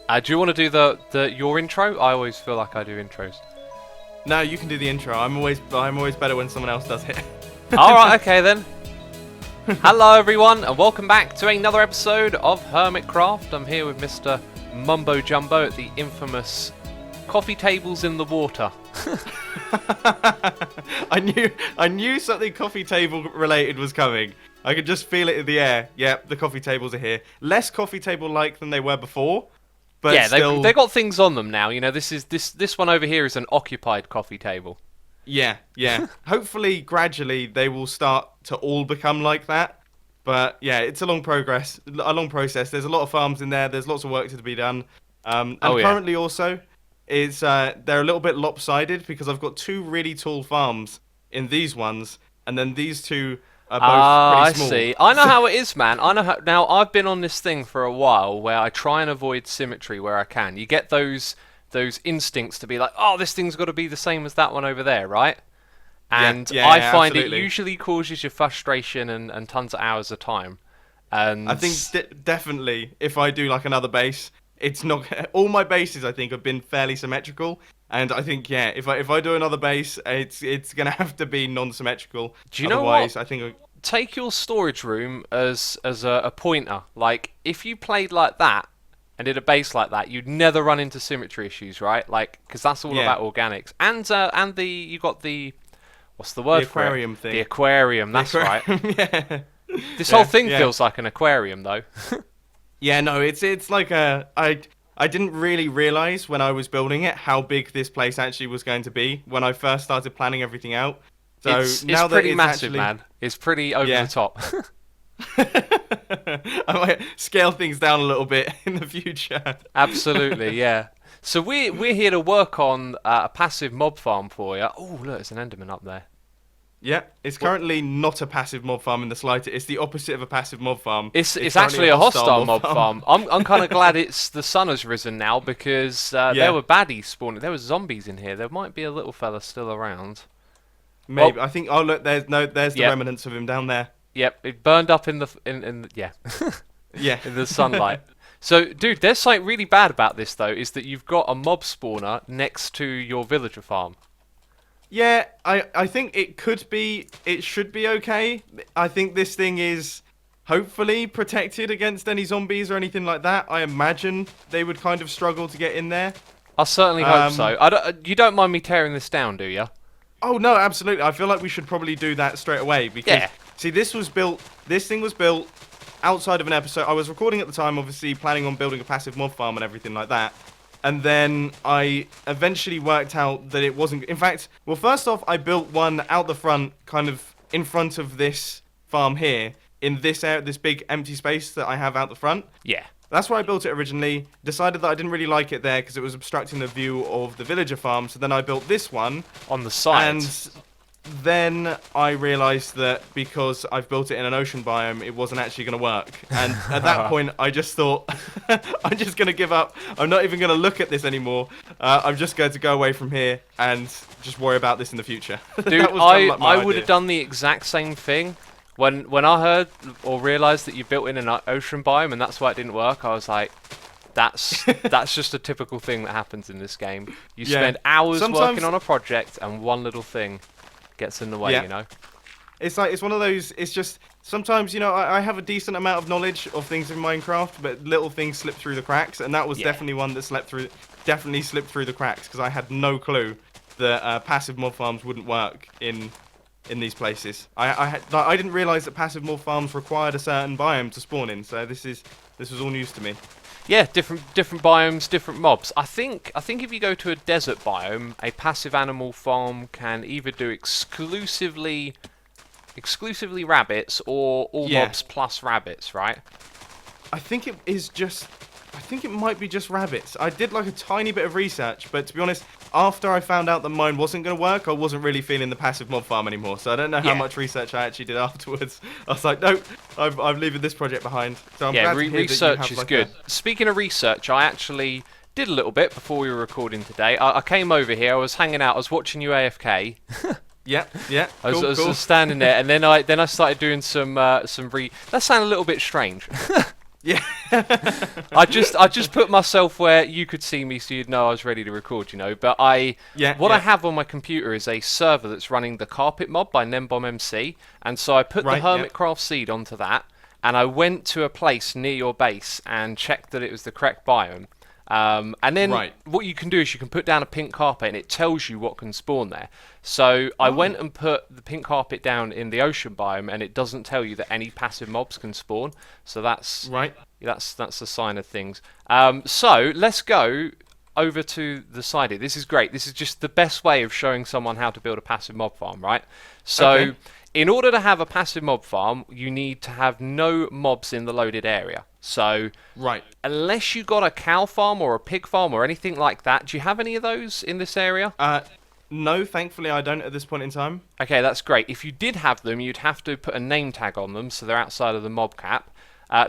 Do you want to do your intro? I always feel like I do intros. No, you can do the intro. I'm always better when someone else does it. Alright, okay then. Hello everyone, and welcome back to another episode of Hermitcraft. I'm here with Mr. Mumbo Jumbo at the infamous coffee tables in the water. I knew something coffee table related was coming. I could just feel it in the air. Yep, the coffee tables are here. Less coffee table like than they were before. But yeah, still... they got things on them now. You know, this one over here is an occupied coffee table. Yeah. Hopefully, gradually, they will start to all become like that. But yeah, it's a long process. There's a lot of farms in there. There's lots of work to be done. Currently also, they're a little bit lopsided because I've got two really tall farms in these ones, and then these two are both pretty small. I see. I know how it is, man. Now, I've been on this thing for a while where I try and avoid symmetry where I can. You get those instincts to be like, oh, this thing's got to be the same as that one over there, right? And I find absolutely. It usually causes you frustration and tons of hours of time. And I think definitely if I do like another base, it's not all my bases. I think have been fairly symmetrical, and I think if I do another base, it's gonna have to be non-symmetrical. Do you know Otherwise, what? I think Take your storage room as a pointer. Like if you played like that and did a base like that, you'd never run into symmetry issues, right? Like because that's all about organics. And you got the what's the word for it? The aquarium thing. The aquarium. That's right. Yeah. This whole thing feels like an aquarium, though. Yeah, no, it's like I didn't really realize when I was building it how big this place actually was going to be when I first started planning everything out. So it's now pretty that it's massive, actually... man. It's pretty over the top. I might scale things down a little bit in the future. Absolutely, yeah. So we're here to work on a passive mob farm for you. Oh, look, there's an Enderman up there. Yeah, it's currently not a passive mob farm in the slightest. It's the opposite of a passive mob farm. It's actually a hostile mob farm. I'm kind of glad the sun has risen now because there were baddies spawning. There were zombies in here. There might be a little fella still around. Maybe. I think. Oh look, there's the remnants of him down there. Yep, it burned up in the Yeah. in the sunlight. So, dude, there's something really bad about this though. Is that you've got a mob spawner next to your villager farm. Yeah, I think it should be okay. I think this thing is hopefully protected against any zombies or anything like that. I imagine they would kind of struggle to get in there. I certainly hope so. You don't mind me tearing this down, do you? Oh, no, absolutely. I feel like we should probably do that straight away because, see, this thing was built outside of an episode. I was recording at the time, obviously, planning on building a passive mob farm and everything like that. And then I eventually worked out that it wasn't... In fact, well, first off, I built one out the front, kind of in front of this farm here, in this area, this big empty space that I have out the front. Yeah. That's where I built it originally. Decided that I didn't really like it there because it was obstructing the view of the villager farm. So then I built this one. On the side. And then I realised that because I've built it in an ocean biome, it wasn't actually going to work. And at that point, I just thought, I'm just going to give up. I'm not even going to look at this anymore. I'm just going to go away from here and just worry about this in the future. Dude, I would have done the exact same thing. When I heard or realised that you built in an ocean biome and that's why it didn't work, I was like, that's just a typical thing that happens in this game. You spend hours working on a project and one little thing gets in the way, you know. It's one of those. It's just sometimes, you know, I have a decent amount of knowledge of things in Minecraft, but little things slip through the cracks, and that was definitely one that slipped through the cracks because I had no clue that passive mob farms wouldn't work in these places. I didn't realise that passive mob farms required a certain biome to spawn in, so this was all news to me. Yeah, different biomes, different mobs. I think if you go to a desert biome, a passive animal farm can either do exclusively rabbits or all mobs plus rabbits, right? I think it might be just rabbits. I did like a tiny bit of research, but to be honest, after I found out that mine wasn't going to work, I wasn't really feeling the passive mob farm anymore. So I don't know how much research I actually did afterwards. I was like, nope, I'm leaving this project behind. So I'm glad to hear research that you is have good. Speaking of research, I actually did a little bit before we were recording today. I came over here, I was hanging out, I was watching you AFK. Yeah. I was just standing there, and then I started doing some that sounded a little bit strange. Yeah. I just put myself where you could see me, so you'd know I was ready to record. But what I have on my computer is a server that's running the carpet mob by NemBombMC, and so I put the Hermitcraft seed onto that, and I went to a place near your base and checked that it was the correct biome. And then what you can do is you can put down a pink carpet and it tells you what can spawn there. So I went and put the pink carpet down in the ocean biome, and it doesn't tell you that any passive mobs can spawn. So that's a sign of things. So let's go over to the side here. This is great. This is just the best way of showing someone how to build a passive mob farm, right? So in order to have a passive mob farm, you need to have no mobs in the loaded area. So, unless you got a cow farm or a pig farm or anything like that, do you have any of those in this area? No, thankfully I don't at this point in time. Okay, that's great. If you did have them, you'd have to put a name tag on them, so they're outside of the mob cap.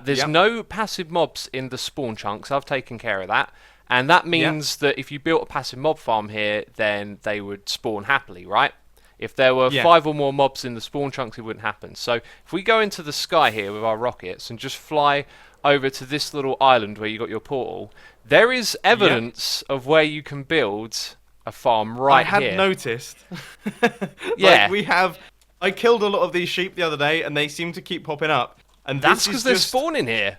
There's no passive mobs in the spawn chunks. I've taken care of that. And that means that if you built a passive mob farm here, then they would spawn happily, right? If there were 5 or more mobs in the spawn chunks, it wouldn't happen. So if we go into the sky here with our rockets and just fly over to this little island where you got your portal, there is evidence of where you can build a farm right here. I had noticed. I killed a lot of these sheep the other day, and they seem to keep popping up. And that's because they're spawning here.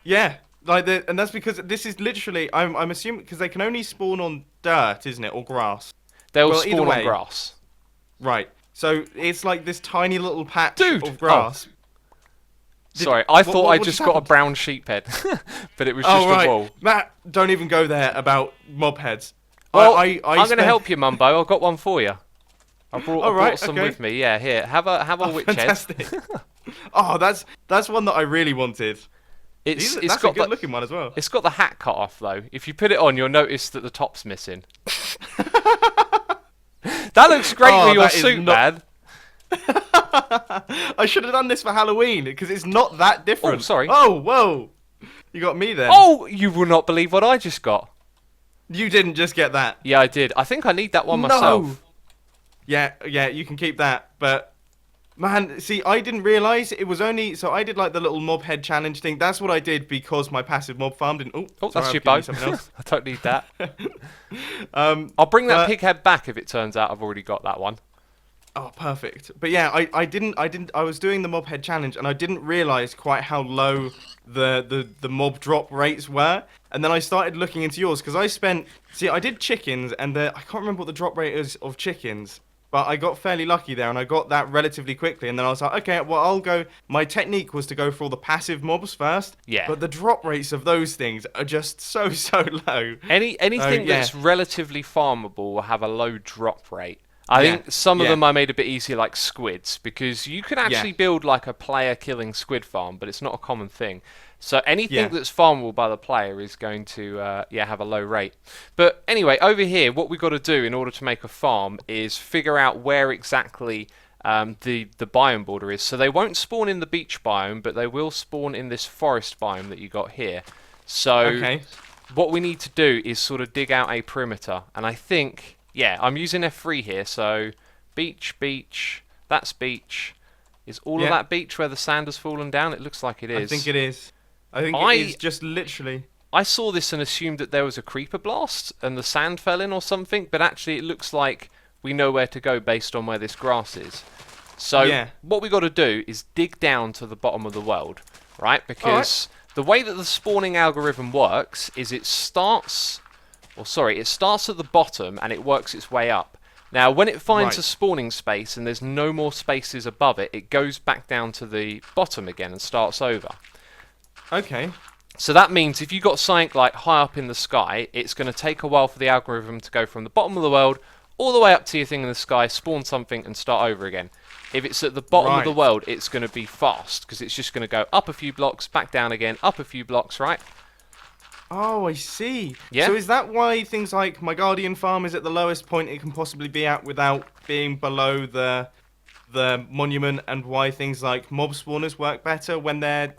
Yeah, and that's because this is literally. I'm assuming because they can only spawn on dirt, isn't it, or grass? They'll spawn on grass. Right. So it's like this tiny little patch of grass. Sorry, I thought I just got a brown sheep head, but it was just a wall. Matt, don't even go there about mob heads. Well, I'm going to help you, Mumbo. I've got one for you. I brought some with me. Yeah, here. Have a witch fantastic. Head. Oh, that's one that I really wanted. That's got a good looking one as well. It's got the hat cut off though. If you put it on, you'll notice that the top's missing. That looks great with your suit, man. I should have done this for Halloween because it's not that different. Oh, sorry. Oh, whoa. You got me then. Oh, you will not believe what I just got. You didn't just get that. Yeah, I did. I think I need that one myself. Yeah, you can keep that. But, man, see, I didn't realise it was only... So I did, like, the little mob head challenge thing. That's what I did because my passive mob farm didn't... Oh, that's your bow. I don't need that. I'll bring that pig head back if it turns out I've already got that one. Oh, perfect. But yeah, I was doing the mob head challenge and I didn't realise quite how low the mob drop rates were. And then I started looking into yours because I did chickens and I can't remember what the drop rate is of chickens, but I got fairly lucky there and I got that relatively quickly. And then I was like, okay, well, I'll go. My technique was to go for all the passive mobs first. Yeah. But the drop rates of those things are just so low. Anything that's relatively farmable will have a low drop rate. I think some of them I made a bit easier, like squids, because you could actually build like a player-killing squid farm, but it's not a common thing. So anything that's farmable by the player is going to have a low rate. But anyway, over here, what we've got to do in order to make a farm is figure out where exactly the biome border is. So they won't spawn in the beach biome, but they will spawn in this forest biome that you got here. So what we need to do is sort of dig out a perimeter, and I think... Yeah, I'm using F3 here, so beach, that's beach. Is all of that beach where the sand has fallen down? It looks like it is. I think it is. I think it is just literally... I saw this and assumed that there was a creeper blast and the sand fell in or something, but actually it looks like we know where to go based on where this grass is. So what we got to do is dig down to the bottom of the world, right? Because the way that the spawning algorithm works is it starts at the bottom and it works its way up. Now, when it finds a spawning space and there's no more spaces above it, it goes back down to the bottom again and starts over. Okay. So that means if you've got something like high up in the sky, it's going to take a while for the algorithm to go from the bottom of the world all the way up to your thing in the sky, spawn something and start over again. If it's at the bottom of the world, it's going to be fast because it's just going to go up a few blocks, back down again, up a few blocks, right? Oh, I see. Yeah. So is that why things like my Guardian farm is at the lowest point it can possibly be at without being below the monument, and why things like mob spawners work better when they're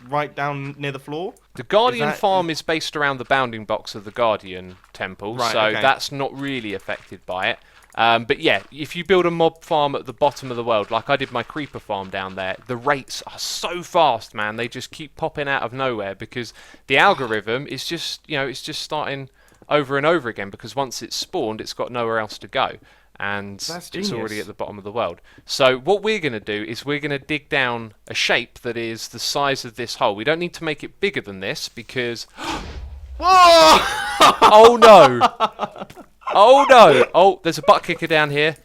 right down near the floor? The Guardian farm is based around the bounding box of the Guardian temple, so that's not really affected by it. But yeah, if you build a mob farm at the bottom of the world, like I did my creeper farm down there, the rates are so fast, man. They just keep popping out of nowhere because the algorithm is just, it's just starting over and over again because once it's spawned, it's got nowhere else to go. And it's already at the bottom of the world. So what we're going to do is we're going to dig down a shape that is the size of this hole. We don't need to make it bigger than this because... Whoa! Oh no! Oh no! Oh, there's a butt kicker down here.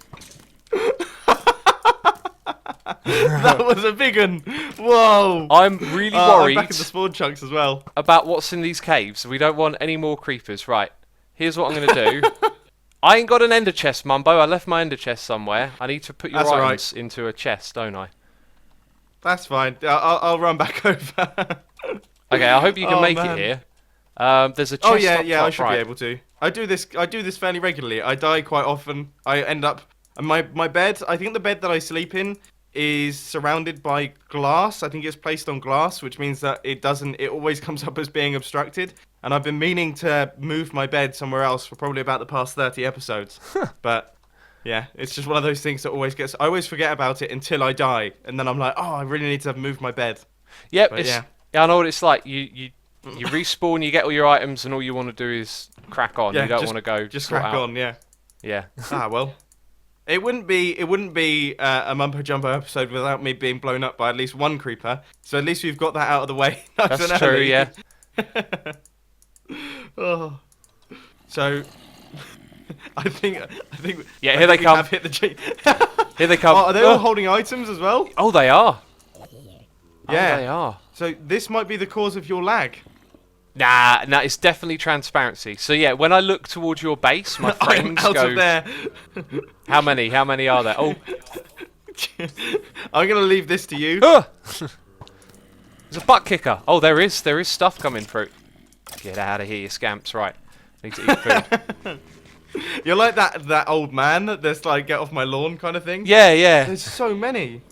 That was a big one. Whoa! I'm really worried. I'm back at the spawn chunks as well. About what's in these caves. We don't want any more creepers. Right. Here's what I'm going to do. I ain't got an ender chest, Mumbo. I left my ender chest somewhere. I need to put your items into a chest, don't I? That's fine. I'll run back over. Okay, I hope you can make it here. There's a chest. Oh yeah, up yeah, top, I should be able to. I do this fairly regularly. I die quite often. I end up my bed. I think the bed that I sleep in is surrounded by glass. I think it's placed on glass, which means that it always comes up as being obstructed. And I've been meaning to move my bed somewhere else for probably about the past 30 episodes. But yeah, it's just one of those things that I always forget about it until I die, and then I'm like, oh, I really need to move my bed. Yep, yeah, I know what it's like. You respawn, you get all your items, and all you want to do is crack on. Yeah, you don't want to go just crack out. on. Yeah. Yeah. Well. It wouldn't be a Mumbo Jumbo episode without me being blown up by at least one creeper. So at least we've got that out of the way. That's true, yeah. Oh. So I think yeah, here they come. Have hit the Here they come. Oh, are they all holding items as well? Oh, they are. Yeah, oh, they are. So this might be the cause of your lag. Nah, it's definitely transparency. So yeah, when I look towards your base, my frames I'm out go. of there. How many? How many are there? Oh, I'm gonna leave this to you. there's a butt kicker. Oh, there is stuff coming through. Get out of here, you scamps! Right, need to eat food. You're like that old man that's like, get off my lawn kind of thing. Yeah, yeah. There's so many.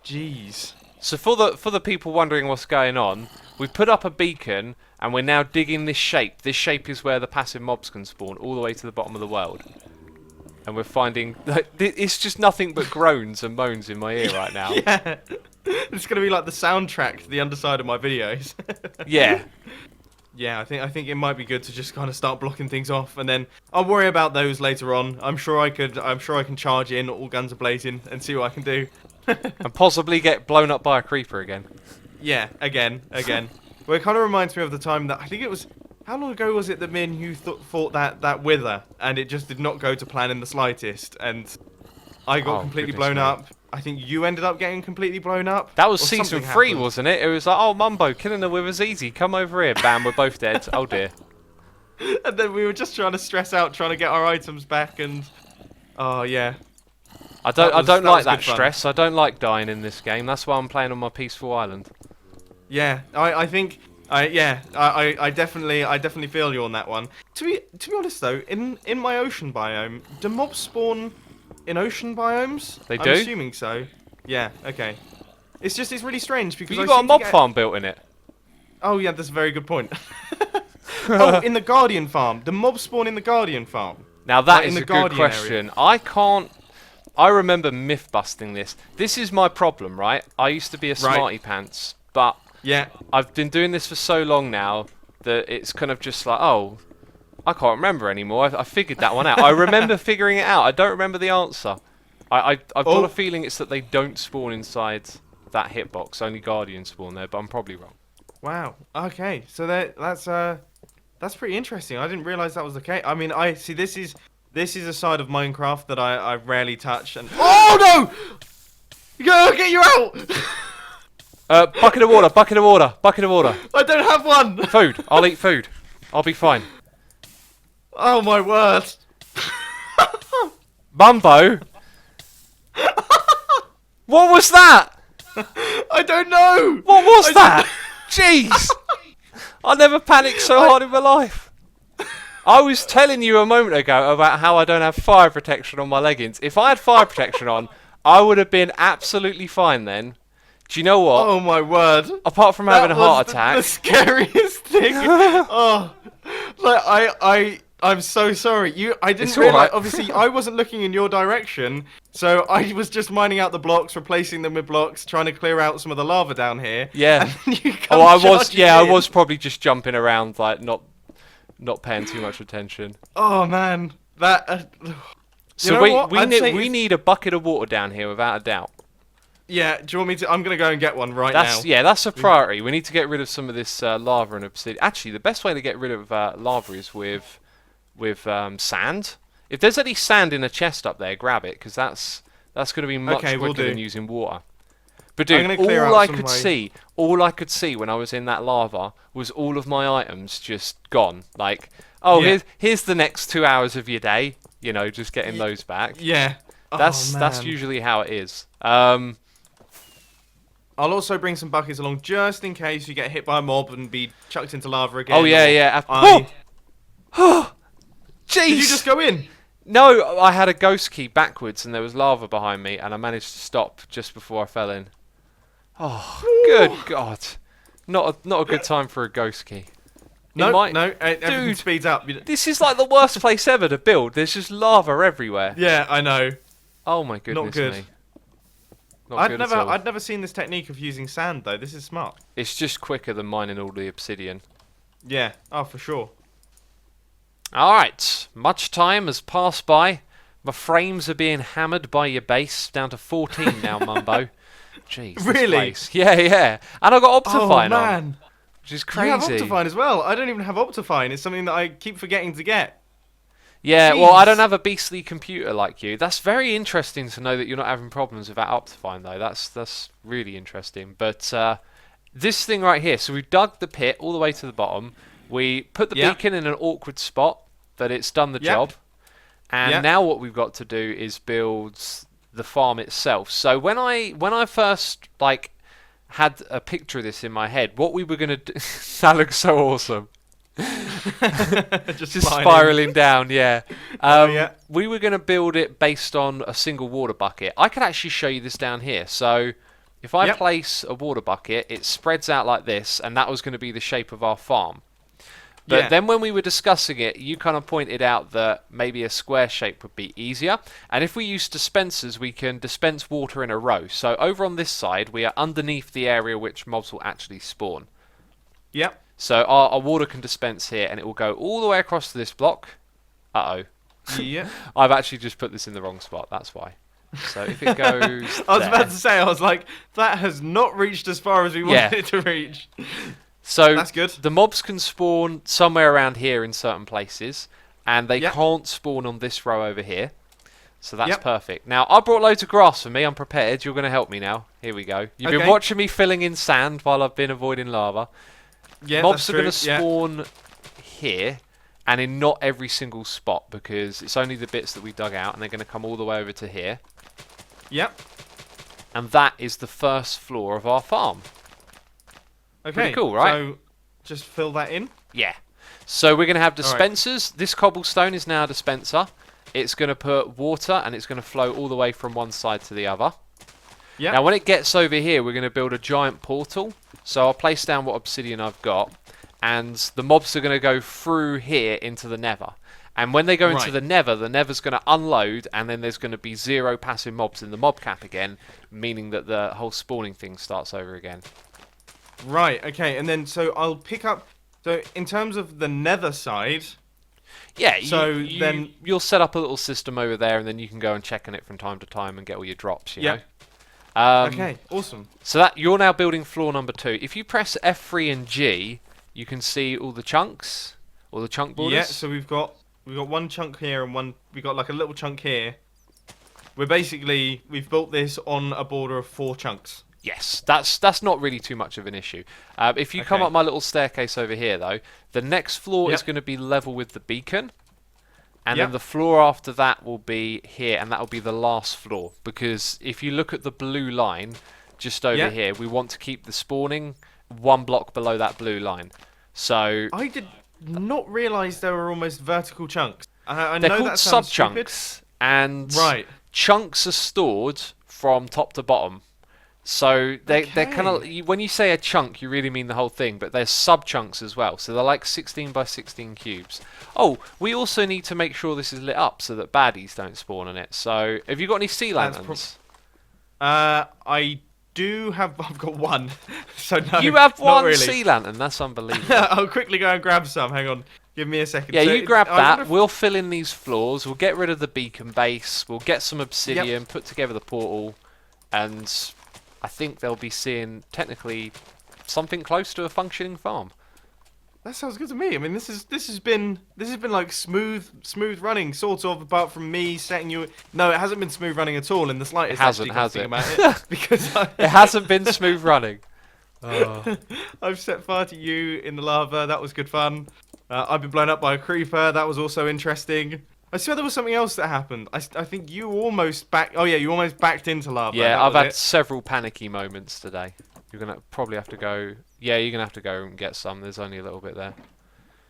Jeez. So for the people wondering what's going on, we've put up a beacon and we're now digging this shape. This shape is where the passive mobs can spawn, all the way to the bottom of the world. And we're finding it's just nothing but groans and moans in my ear right now. Yeah. It's gonna be like the soundtrack to the underside of my videos. Yeah. Yeah, I think it might be good to just kind of start blocking things off, and then I'll worry about those later on. I'm sure I can charge in, all guns a-blazing, and see what I can do. And possibly get blown up by a creeper again. Yeah, again. Well, it kind of reminds me of the time that I think it was. How long ago was it that me and you fought that wither, and it just did not go to plan in the slightest, and I got completely blown up. I think you ended up getting completely blown up. That was season 3, wasn't it? It was like, oh, Mumbo, killing the wither's easy. Come over here. Bam, we're both dead. Oh, dear. And then we were just trying to stress out, trying to get our items back, and... Oh, yeah. I don't like that stress. I don't like dying in this game. That's why I'm playing on my peaceful island. Yeah, I think... I definitely feel you on that one. To be honest, though, in my ocean biome, do mobs spawn... in ocean biomes? They do? I'm assuming so. Yeah, okay. It's really strange because you've got a mob farm built in it. Oh yeah, that's a very good point. Oh, in the Guardian farm. The mobs spawn in the Guardian farm. Now that is a good question. I remember myth busting this. This is my problem, right? I used to be a smarty pants, but yeah, I've been doing this for so long now that it's kind of just like, oh, I can't remember anymore. I figured that one out. I remember figuring it out. I don't remember the answer. I've got a feeling it's that they don't spawn inside that hitbox. Only Guardians spawn there, but I'm probably wrong. Wow. Okay. So that's pretty interesting. I didn't realize that was the case. I mean, I see. This is a side of Minecraft that I rarely touch. And oh no! Get you out! Bucket of water. Bucket of water. Bucket of water. I don't have one. Food. I'll eat food. I'll be fine. Oh my word! Mumbo! What was that? I don't know! What was that? Jeez! I never panicked so hard in my life. I was telling you a moment ago about how I don't have fire protection on my leggings. If I had fire protection on, I would have been absolutely fine then. Do you know what? Oh my word! Apart from having a heart attack. The scariest thing. Oh, like I'm so sorry. I didn't It's realize. alright. Obviously, I wasn't looking in your direction, so I was just mining out the blocks, replacing them with blocks, trying to clear out some of the lava down here. Yeah. And then you come Oh, I was. charging Yeah, I in. was probably just jumping around, like not paying too much attention. Oh man, that. So know what? I'd say we if- need a bucket of water down here without a doubt. Yeah. Do you want me to? I'm gonna go and get one right That's now. yeah, that's a priority. We need to get rid of some of this lava and obsidian. Actually, the best way to get rid of lava is with sand. If there's any sand in a chest up there, grab it because that's going to be much Okay, we'll quicker than do. using water. But I'm dude, gonna clear all out I some could of my- see, when I was in that lava was all of my items just gone. Like, oh, Yeah. here's the next 2 hours of your day. You know, just getting those back. Yeah. That's Oh, that's man. usually how it is. I'll also bring some buckets along just in case you get hit by a mob and be chucked into lava again. Oh yeah, or yeah. I... Oh, jeez. Did you just go in? No, I had a ghost key backwards and there was lava behind me and I managed to stop just before I fell in. Oh, good God. Not a good time for a ghost key. No, everything Dude. speeds up. This is like the worst place ever to build. There's just lava everywhere. Yeah, I know. Oh my goodness good. me. Not good at all. I'd never seen this technique of using sand though. This is smart. It's just quicker than mining all the obsidian. Yeah. Oh, for sure. Alright, much time has passed by. My frames are being hammered by your base down to 14 now, Mumbo. Jeez, this Really? place. Yeah, yeah. And I've got Optifine Oh on, man. which is You have crazy. Optifine as well. I don't even have Optifine. It's something that I keep forgetting to get. Yeah, well, I don't Jeez. have a beastly computer like you. That's very interesting to know that you're not having problems without Optifine, though. That's really interesting. But this thing right here, so we've dug the pit all the way to the bottom. We put the Yep. beacon in an awkward spot, that it's done the Yep. job. And Yep. now what we've got to do is build the farm itself. So when I first like had a picture of this in my head, what we were gonna do that looks so awesome. Just Just mining. spiraling down, yeah. Yeah. We were going to build it based on a single water bucket. I could actually show you this down here. So if I Yep. place a water bucket, it spreads out like this, and that was going to be the shape of our farm. But Yeah. then when we were discussing it, you kind of pointed out that maybe a square shape would be easier. And if we use dispensers, we can dispense water in a row. So over on this side, we are underneath the area which mobs will actually spawn. Yep. So our water can dispense here, and it will go all the way across to this block. Uh-oh. Yeah. I've actually just put this in the wrong spot, that's why. So if it goes I was there. about to say, I was like, that has not reached as far as we wanted Yeah. it to reach. So That's good. the mobs can spawn somewhere around here in certain places, and they Yep. can't spawn on this row over here. So that's Yep. perfect. Now, I brought loads of grass for me. I'm prepared. You're going to help me now. Here we go. You've been Okay. watching me filling in sand while I've been avoiding lava. Yeah, Mobs that's are going true. to Yeah. spawn here, and in not every single spot, because it's only the bits that we dug out, and they're going to come all the way over to here. Yep. And that is the first floor of our farm. Okay. Pretty cool, right? So, just fill that in. Yeah. So we're going to have right. dispensers. This cobblestone is now a dispenser. It's going to put water, and it's going to flow all the way from one side to the other. Yeah. Now when it gets over here, we're going to build a giant portal. So I'll place down what obsidian I've got, and the mobs are going to go through here into the Nether. And when they go into Right. the Nether's going to unload, and then there's going to be 0 passive mobs in the mob cap again, meaning that the whole spawning thing starts over again. Right. Okay. And then, so I'll pick up. So in terms of the Nether side. Yeah, So then you'll set up a little system over there, and then you can go and check on it from time to time and get all your drops. You Yeah. know. Okay. Awesome. So that you're now building floor number 2. If you press F3 and G, you can see all the chunks, all the chunk borders. Yeah. So we've got one chunk here and one. We've got like a little chunk here. We've built this on a border of 4 chunks. Yes, that's not really too much of an issue. If you come Okay. up my little staircase over here, though, the next floor is Yep. going to be level with the beacon, and Yep. then the floor after that will be here, and that will be the last floor. Because if you look at the blue line just over Yep. here, we want to keep the spawning 1 block below that blue line. So I did not realise there were almost vertical chunks. I they're know called that sounds sub-chunks, and Right. chunks are stored from top to bottom. So they're kind of, Okay. when you say a chunk, you really mean the whole thing, but there's sub chunks as well. So they're like 16 by 16 cubes. Oh, we also need to make sure this is lit up so that baddies don't spawn on it. So have you got any sea lanterns? I do have. I've got one. So no. You have not one really. sea lantern. That's unbelievable. I'll quickly go and grab some. Hang on. Give me a second. Yeah, So you grab I wonder that. if- We'll fill in these floors. We'll get rid of the beacon base. We'll get some obsidian, put together the portal, and I think they'll be seeing technically something close to a functioning farm. That sounds good to me. I mean, this has been like smooth running, sort of. Apart from me setting you. No, it hasn't been smooth running at all in the slightest. It hasn't, actually, has thinking it? about it, because It hasn't been smooth running. Oh. I've set fire to you in the lava. That was good fun. I've been blown up by a creeper. That was also interesting. I swear there was something else that happened. I think you almost backed. Oh yeah, you almost backed into lava. Yeah, That I've was had it. several panicky moments today. You're gonna probably have to go. Yeah, you're gonna have to go and get some. There's only a little bit there.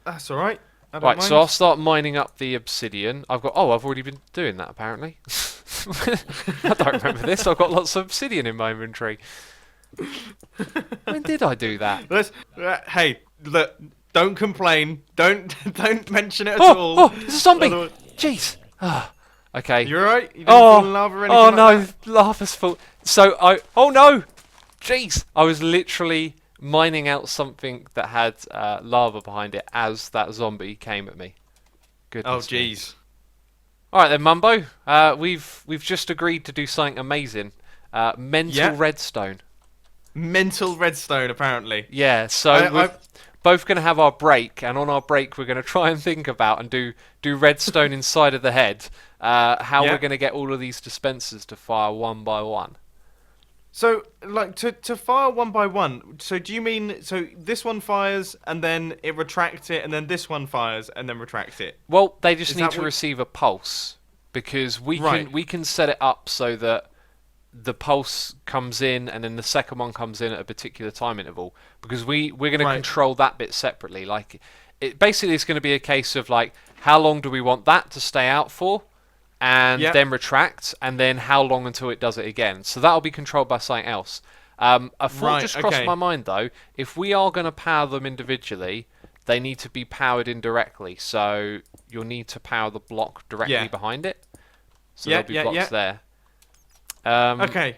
That's all right. I don't Right, mind. so I'll start mining up the obsidian. I've got. Oh, I've already been doing that apparently. I don't remember this. I've got lots of obsidian in my inventory. When did I do that? Hey, look. Don't complain. Don't mention it at Oh, all. oh, it's a zombie! Otherwise- Jeez. Ah, okay. You're alright. You didn't fall in lava or anything oh like no, that? lava's full. So oh no, jeez! I was literally mining out something that had lava behind it as that zombie came at me. Oh Goodness me. jeez. All right then, Mumbo. We've just agreed to do something amazing. Mental Yeah. redstone. Mental redstone, apparently. Yeah. So we're both going to have our break, and on our break we're going to try and think about and do redstone inside of the head. How Yeah. we're going to get all of these dispensers to fire one by one. So, like, to fire one by one, so do you mean, so this one fires, and then it retracts it, and then this one fires, and then retracts it? Well, they just Is need that to what- receive a pulse, because Right. we can set it up so that the pulse comes in and then the second one comes in at a particular time interval, because we're going to Right. control that bit separately. Like, it basically is going to be a case of like, how long do we want that to stay out for, and Yeah. then retract, and then how long until it does it again. So that'll be controlled by something else. A thought Right, just crossed okay. my mind though. If we are going to power them individually, they need to be powered indirectly. So you'll need to power the block directly Yeah. behind it. So Yeah, there'll be yeah, blocks yeah. there. Okay.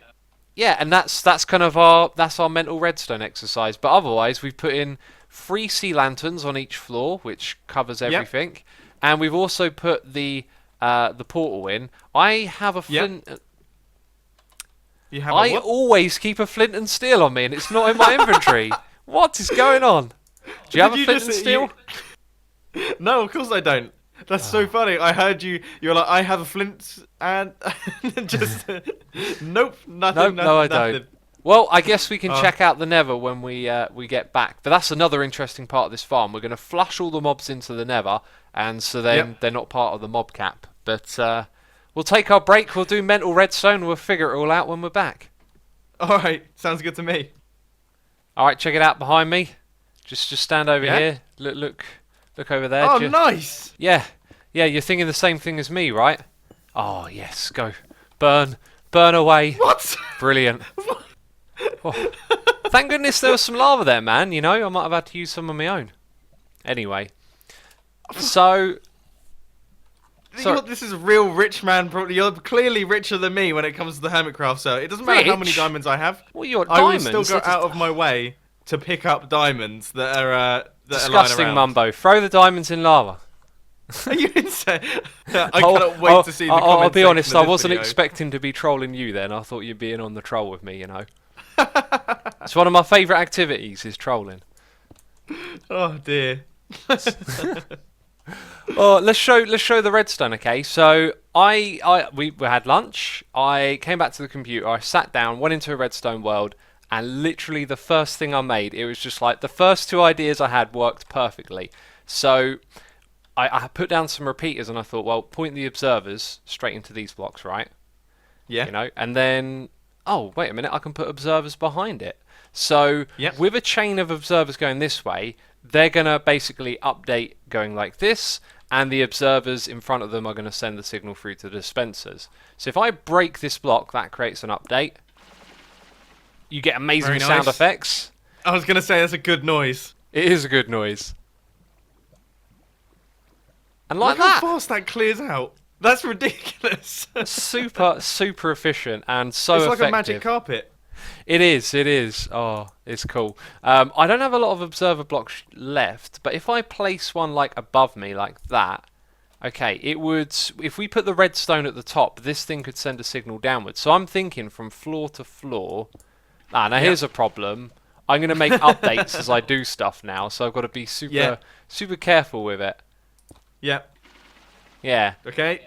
Yeah, and that's kind of our mental redstone exercise. But otherwise, we've put in 3 sea lanterns on each floor, which covers Yep. everything, and we've also put the portal in. I have a Yep. flint. You have I a what? always keep a flint and steel on me, and it's not in my inventory. What is going on? Do you have Did a flint and steel? No, of course I don't. That's so funny. I heard you were like, I have a flint, and just... Nope, nothing, No, I nothing. don't. Well, I guess we can Oh. check out the Nether when we get back. But that's another interesting part of this farm. We're going to flush all the mobs into the Nether, and so then Yep. they're not part of the mob cap. But we'll take our break. We'll do mental redstone. We'll figure it all out when we're back. Alright, sounds good to me. All right, check it out behind me. Just stand over Yeah? here. Look over there. Oh, nice! Yeah, you're thinking the same thing as me, right? Oh, yes, go. Burn away. What? Brilliant. Oh. Thank goodness there was some lava there, man. You know, I might have had to use some of my own. Anyway, so... Sorry. This is a real rich man. Probably you're clearly richer than me when it comes to the Hermitcraft. So it doesn't matter how many Rich? diamonds I have. Well, you're I will diamonds. still go That is out of my way to pick up diamonds that are disgusting, lying around. Mumbo. Throw the diamonds in lava. Are you insane? I cannot wait to see the I'll comment be honest, section of I this wasn't video. expecting to be trolling you then. I thought you'd be in on the troll with me, you know. It's one of my favourite activities, is trolling. Oh dear. Oh, let's show the redstone, okay? So we had lunch. I came back to the computer. I sat down, went into a redstone world, and literally the first thing I made, it was just like the first 2 ideas I had worked perfectly. So I put down some repeaters, and I thought, well, point the observers straight into these blocks, right? Yeah. You know, and then oh, wait a minute, I can put observers behind it. So Yep. with a chain of observers going this way, they're going to basically update going like this, and the observers in front of them are going to send the signal through to the dispensers. So if I break this block, that creates an update. You get amazing Very sound nice. effects. I was gonna say that's a good noise. It is a good noise. And like Look that. how fast that clears out. That's ridiculous. super efficient and so it's effective. like a magic carpet. It is. Oh, it's cool. I don't have a lot of observer blocks left, but if I place one like above me like that, okay, it would, if we put the redstone at the top, this thing could send a signal downwards. So I'm thinking from floor to floor. Now here's a problem. I'm going to make updates as I do stuff now, so I've got to be super careful with it. Yep. Yeah. Okay.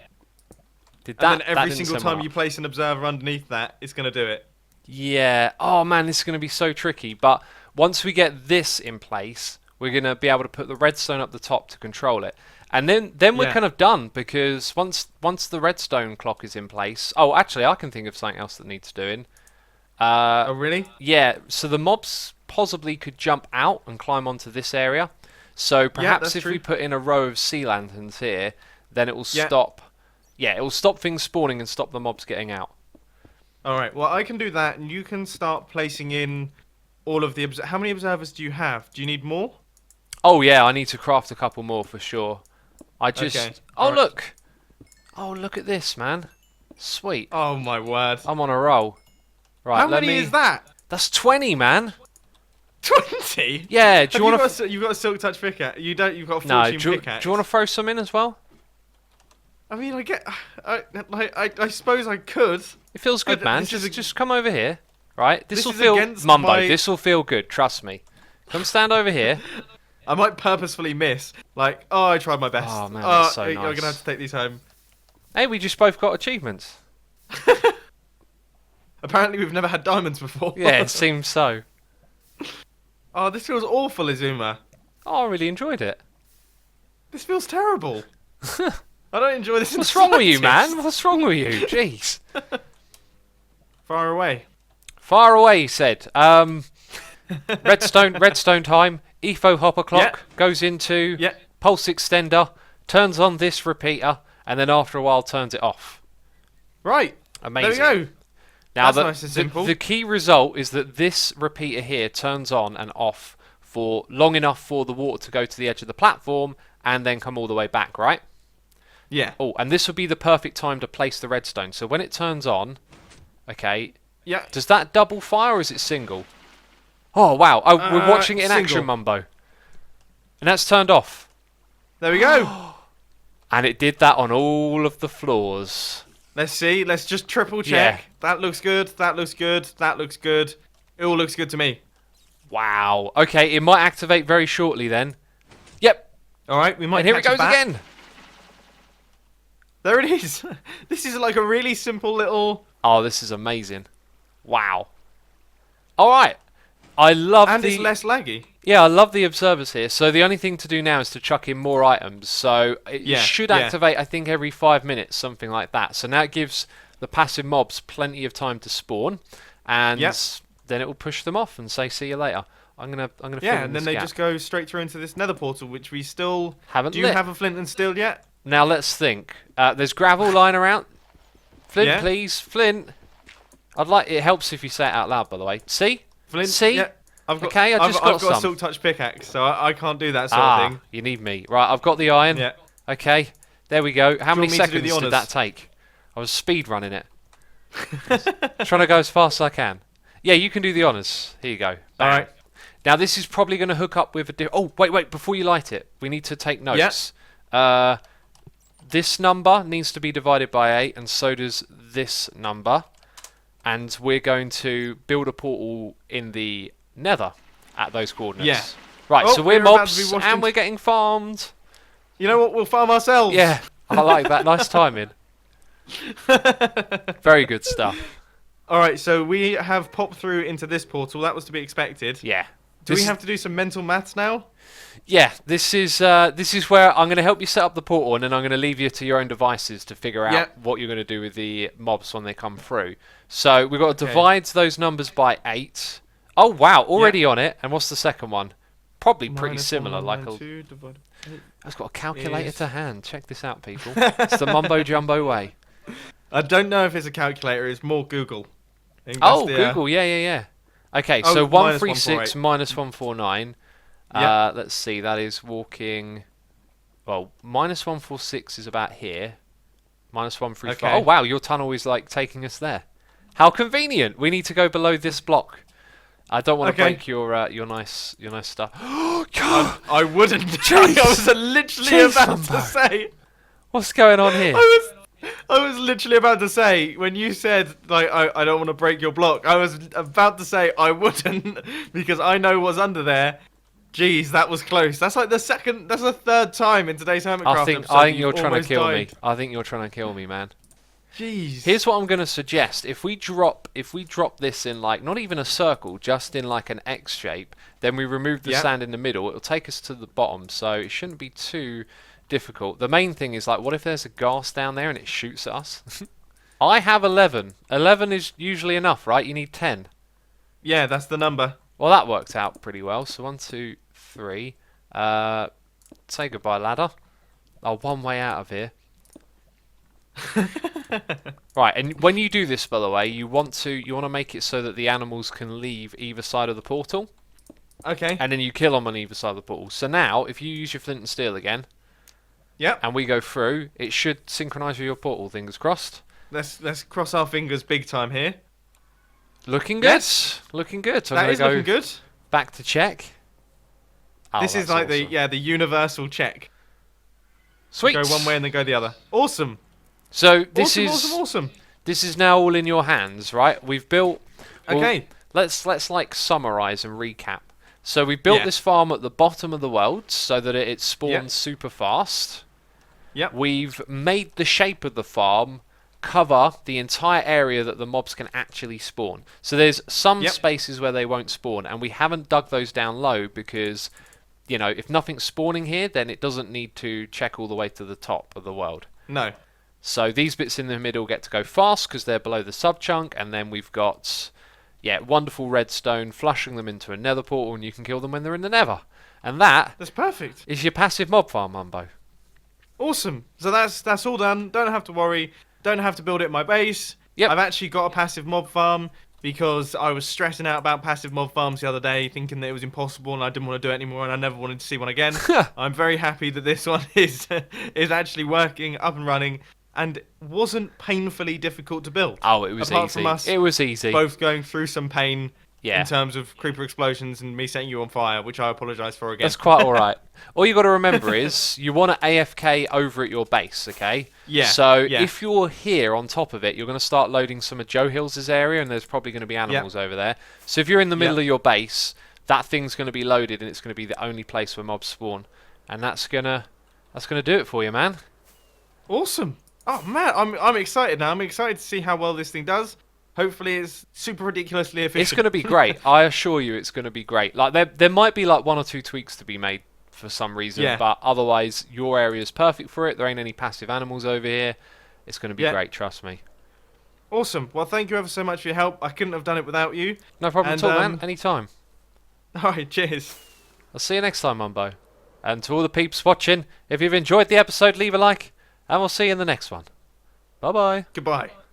Did that? And then every that didn't single sum time up. you place an observer underneath that, it's gonna do it. Yeah. Oh man, this is going to be so tricky. But once we get this in place, we're going to be able to put the redstone up the top to control it. And then we're kind of done, because once the redstone clock is in place... Oh, actually, I can think of something else that needs doing. Oh, really? Yeah, so the mobs possibly could jump out and climb onto this area. So perhaps if we put in a row of sea lanterns here, then it will stop... Yeah, it will stop things spawning and stop the mobs getting out. Alright, well, I can do that, and you can start placing in all of the... How many observers do you have? Do you need more? Oh, yeah, I need to craft a couple more for sure. I just... Okay. Oh, Alright. look! Oh, look at this, man. Sweet. Oh, my word. I'm on a roll. Right, How many is that? That's 20, man. 20? Yeah, do you want to... You've got a silk touch pickaxe. You don't... You've got a No, fortune do pickaxe. you want to throw some in as well? I mean, I suppose I could. It feels good, man. Just come over here. Right? This will is feel... against Mumbo, my- this will feel good. Trust me. Come stand over here. I might purposefully miss. Like, oh, I tried my best. Oh, man, that's so You're nice. going to have to take these home. Hey, we just both got achievements. Apparently, we've never had diamonds before. Yeah, it seems so. Oh, this feels awful, Izuma. Oh, I really enjoyed it. This feels terrible. I don't enjoy this. What's wrong with you, man? What's wrong with you? Jeez. Far away. Far away, he said. Redstone time. Etho hopper clock goes into pulse extender, turns on this repeater, and then after a while turns it off. Right. Amazing. There we go. Now That's nice and simple. the key result is that this repeater here turns on and off for long enough for the water to go to the edge of the platform and then come all the way back, right? Yeah. Oh, and this would be the perfect time to place the redstone. So when it turns on, okay, Yeah. does that double fire or is it single? Oh, wow. Oh, we're watching it in single. action, Mumbo. And that's turned off. There we go. And it did that on all of the floors. Let's see. Let's just triple check. Yeah. That looks good. That looks good. That looks good. It all looks good to me. Wow. Okay, it might activate very shortly then. Yep. All right. We might. And here it catch goes bat. again. There it is. This is like a really simple little. Oh, this is amazing. Wow. All right. I love And the... it's less laggy. Yeah, I love the observers here. So the only thing to do now is to chuck in more items. So it should activate, I think, every 5 minutes, something like that. So now it gives the passive mobs plenty of time to spawn, and then it will push them off and say, "See you later." I'm gonna. Yeah, and then they just go straight through into this Nether portal, which we still haven't. Do you have a flint and steel yet? Now let's think. There's gravel lying around. Flint, please, Flint. I'd like. It helps if you say it out loud, by the way. See. Flint. See? Yeah. I've got, okay, I've got some. a silk touch pickaxe, so I can't do that sort of thing. You need me. Right, I've got the iron. Yeah. Okay, there we go. How many want me to do seconds the did honours? that take? I was speed running it. Trying to go as fast as I can. Yeah, you can do the honours. Here you go. Bang. All right. Now this is probably going to hook up with a oh, wait, before you light it, we need to take notes. This number needs to be divided by 8, and so does this number. And we're going to build a portal in the Nether at those coordinates. Yeah. Right, so we're about to mobs, be washed and into- we're getting farmed. You know what? We'll farm ourselves. Yeah, I like that. Nice timing. Very good stuff. All right, so we have popped through into this portal. That was to be expected. Yeah. Do we have to do some mental maths now? Yeah, this is where I'm going to help you set up the portal, and then I'm going to leave you to your own devices to figure out what you're going to do with the mobs when they come through. So we've got to divide those numbers by 8. Oh wow, already on it. And what's the second one? Probably pretty similar. I've got a calculator to hand. Check this out, people. It's the mumbo jumbo way. I don't know if it's a calculator. It's more Google. Oh, Google. Yeah. Okay, Oh, so minus 136 148. minus 149. Yep. Let's see, that is walking. Well, minus 146 is about here. Minus 134. Okay. Oh wow, your tunnel is like taking us there. How convenient! We need to go below this block. I don't want to Okay. break your nice stuff. I wouldn't. Jeez. I was literally Jeez, about Mumbo. to say. What's going on here? I was literally about to say when you said like I don't want to break your block. I was about to say I wouldn't because I know what's under there. Jeez, that was close. That's like the third time in today's Hermitcraft episode I think you've you're trying to almost kill me. died. I think you're trying to kill me, man. Jeez. Here's what I'm going to suggest. If we drop this in like not even a circle, just in like an X shape, then we remove the sand in the middle. It'll take us to the bottom, so it shouldn't be too difficult. The main thing is like, what if there's a ghast down there and it shoots at us? I have 11. 11 is usually enough, right? You need 10. Yeah, that's the number. Well, that worked out pretty well. So 1, 2, 3. Say goodbye, ladder. Oh, one way out of here. Right, and when you do this, by the way, you want to make it so that the animals can leave either side of the portal. Okay. And then you kill them on either side of the portal. So now, if you use your flint and steel again, Yep. and we go through, it should synchronise with your portal. Fingers crossed. Let's cross our fingers big time here. Looking good. Yes. Looking good. So That I'm is gonna go looking good. back to check. Oh, This is that's like awesome. the universal check. Sweet. Go one way and then go the other. Awesome. So this Awesome. this is now all in your hands, right? We've built. Well, Okay. Let's like summarize and recap. So we built this farm at the bottom of the world so that it spawns super fast. Yep. We've made the shape of the farm cover the entire area that the mobs can actually spawn. So there's some spaces where they won't spawn, and we haven't dug those down low because, you know, if nothing's spawning here, then it doesn't need to check all the way to the top of the world. No. So these bits in the middle get to go fast because they're below the sub chunk, and then we've got, wonderful redstone flushing them into a nether portal, and you can kill them when they're in the nether. And that's perfect. Is your passive mob farm, Mumbo. Awesome. So that's all done. Don't have to worry. Don't have to build it in my base. Yep. I've actually got a passive mob farm because I was stressing out about passive mob farms the other day, thinking that it was impossible and I didn't want to do it anymore and I never wanted to see one again. I'm very happy that this one is actually working, up and running, and wasn't painfully difficult to build. Oh, it was Apart easy. from us It was easy. both going through some pain Yeah. in terms of creeper explosions and me setting you on fire, which I apologise for again. That's quite all right. All you got to remember is you want to AFK over at your base, okay? Yeah. So if you're here on top of it, you're going to start loading some of Joe Hills' area, and there's probably going to be animals over there. So if you're in the middle of your base, that thing's going to be loaded, and it's going to be the only place where mobs spawn, and that's gonna do it for you, man. Awesome. Oh man, I'm excited now. I'm excited to see how well this thing does. Hopefully it's super ridiculously efficient. It's going to be great. I assure you, it's going to be great. Like there might be like 1 or 2 tweaks to be made for some reason, but otherwise your area is perfect for it. There ain't any passive animals over here. It's going to be great, trust me. Awesome. Well, thank you ever so much for your help. I couldn't have done it without you. No problem at all, man. Anytime. All right, cheers. I'll see you next time, Mumbo. And to all the peeps watching, if you've enjoyed the episode, leave a like, and we'll see you in the next one. Bye-bye. Goodbye.